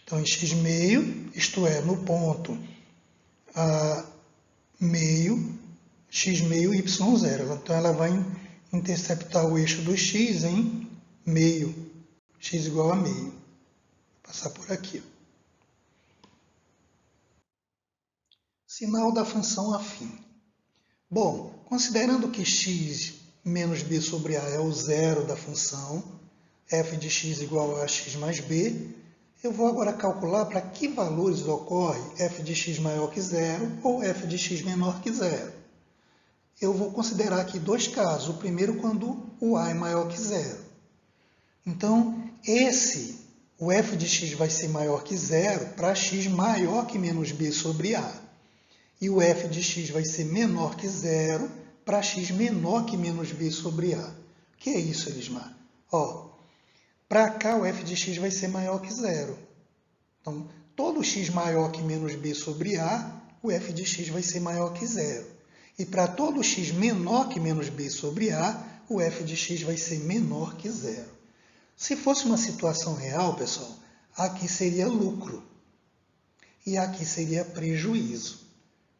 Então, em x meio, isto é, no ponto meio, x meio, y zero. Então, ela vai interceptar o eixo do x em meio, x igual a meio. Vou passar por aqui. Sinal da função afim. Bom, considerando que x menos b sobre a é o zero da função, f de x igual a x mais b, eu vou agora calcular para que valores ocorre f de x maior que zero ou f de x menor que zero. Eu vou considerar aqui dois casos. O primeiro quando o a é maior que zero. Então, o f de x vai ser maior que zero para x maior que menos b sobre a. E o f de x vai ser menor que zero para x menor que menos b sobre a. O que é isso, Elismar? Para cá o f de x vai ser maior que zero. Então, todo x maior que menos b sobre a, o f de x vai ser maior que zero. E para todo x menor que menos b sobre a, o f de x vai ser menor que zero. Se fosse uma situação real, pessoal, aqui seria lucro. E aqui seria prejuízo.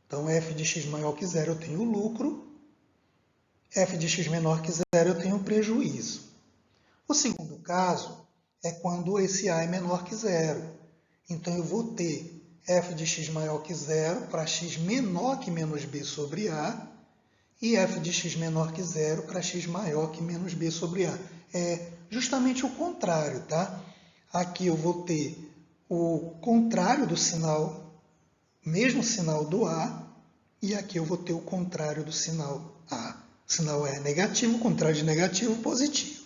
Então, f de x maior que zero eu tenho lucro, f de x menor que zero eu tenho prejuízo. O segundo caso é quando esse a é menor que zero. Então, eu vou ter f de x maior que zero para x menor que menos b sobre a e f de x menor que zero para x maior que menos b sobre a. É justamente o contrário, tá? Aqui eu vou ter o contrário do sinal, mesmo sinal do a, e aqui eu vou ter o contrário do sinal a. O sinal é negativo, o contrário de negativo, positivo.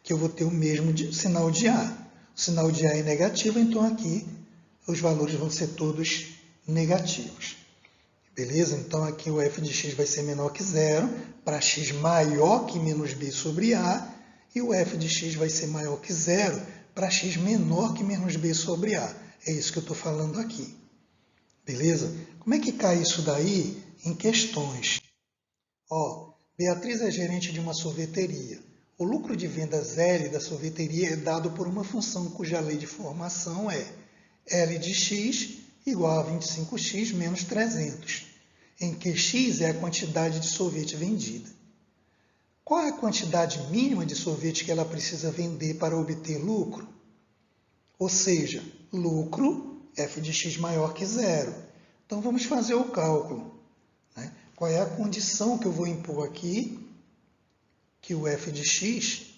Que eu vou ter o mesmo sinal de a. O sinal de a é negativo, então aqui os valores vão ser todos negativos. Beleza? Então aqui o f de x vai ser menor que zero para x maior que menos b sobre a, e o f de x vai ser maior que zero para x menor que menos b sobre a. É isso que eu estou falando aqui. Beleza? Como é que cai isso daí em questões? Ó, Beatriz é gerente de uma sorveteria. O lucro de vendas L da sorveteria é dado por uma função cuja lei de formação é L de x igual a 25x menos 300, em que x é a quantidade de sorvete vendida. Qual é a quantidade mínima de sorvete que ela precisa vender para obter lucro? Ou seja, lucro, f de x maior que zero. Então, vamos fazer o cálculo. Né? Qual é a condição que eu vou impor aqui? Que o f de x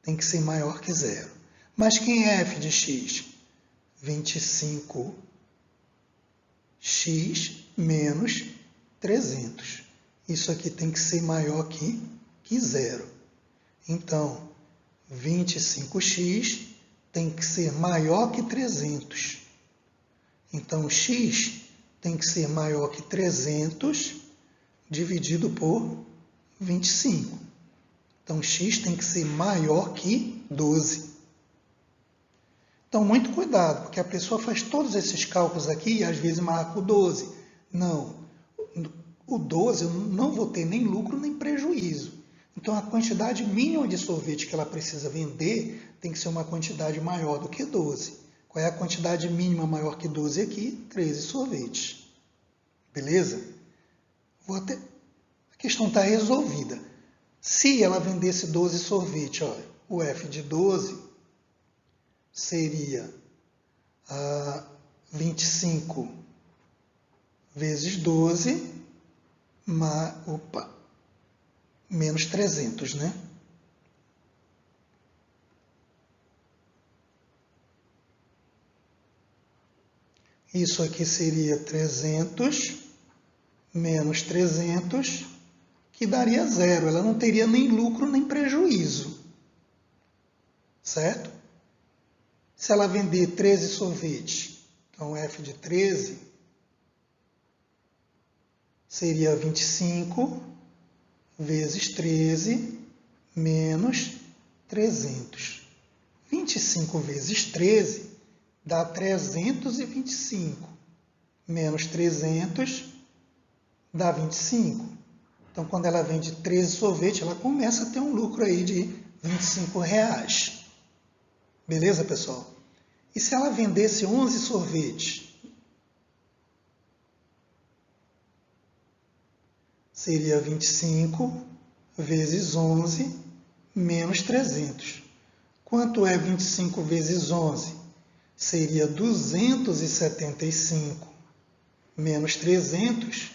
tem que ser maior que zero. Mas quem é f de x? 25x menos 300. Isso aqui tem que ser maior que zero. Então, 25x tem que ser maior que 300. Então, x tem que ser maior que 300 dividido por 25. Então, x tem que ser maior que 12. Então, muito cuidado, porque a pessoa faz todos esses cálculos aqui e às vezes marca o 12. Não, o 12 eu não vou ter nem lucro nem prejuízo. Então, a quantidade mínima de sorvete que ela precisa vender tem que ser uma quantidade maior do que 12. Qual é a quantidade mínima maior que 12 aqui? 13 sorvetes. Beleza? A questão está resolvida. Se ela vendesse 12 sorvetes, olha, o F de 12 seria 25 vezes 12, menos 300, né? Isso aqui seria 300 menos 300, que daria zero. Ela não teria nem lucro nem prejuízo. Certo? Se ela vender 13 sorvetes, então F de 13 seria 25 vezes 13 menos 300. 25 vezes 13 dá 325. Menos 300 dá 25. Então, quando ela vende 13 sorvetes, ela começa a ter um lucro aí de R$25. Beleza, pessoal? E se ela vendesse 11 sorvetes? Seria 25 vezes 11 menos 300. Quanto é 25 vezes 11? Seria 275 menos 300.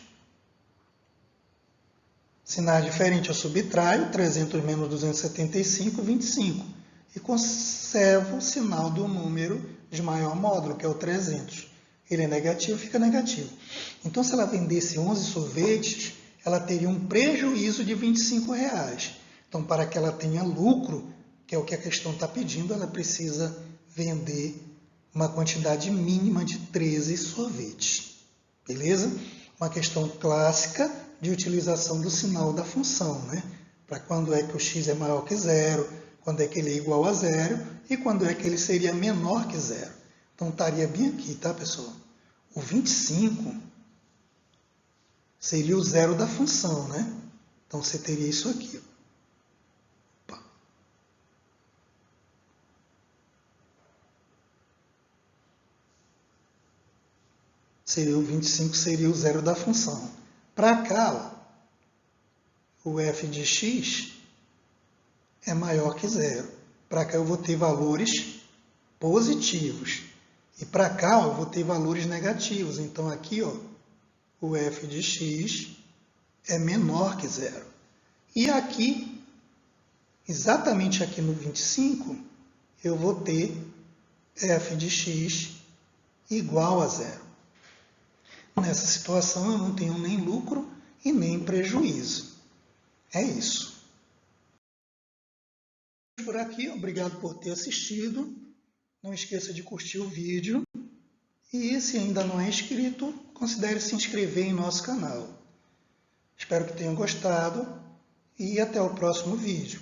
Sinal diferente, eu subtraio 300 menos 275, 25. E conservo o sinal do número de maior módulo, que é o 300. Ele é negativo, fica negativo. Então, se ela vendesse 11 sorvetes, ela teria um prejuízo de R$25. Então, para que ela tenha lucro, que é o que a questão está pedindo, ela precisa vender uma quantidade mínima de 13 sorvetes. Beleza? Uma questão clássica de utilização do sinal da função, né? Para quando é que o x é maior que zero, quando é que ele é igual a zero e quando é que ele seria menor que zero. Então, estaria bem aqui, tá, pessoal? O 25 seria o zero da função, né? Então, você teria isso aqui. Opa. O 25 seria o zero da função. Para cá, ó, o f de x é maior que zero. Para cá eu vou ter valores positivos. E para cá ó, eu vou ter valores negativos. Então aqui ó, o f de x é menor que zero. E aqui, exatamente aqui no 25, eu vou ter f de x igual a zero. Nessa situação eu não tenho nem lucro e nem prejuízo. É isso. Por aqui, obrigado por ter assistido. Não esqueça de curtir o vídeo. E se ainda não é inscrito, considere se inscrever em nosso canal. Espero que tenham gostado e até o próximo vídeo.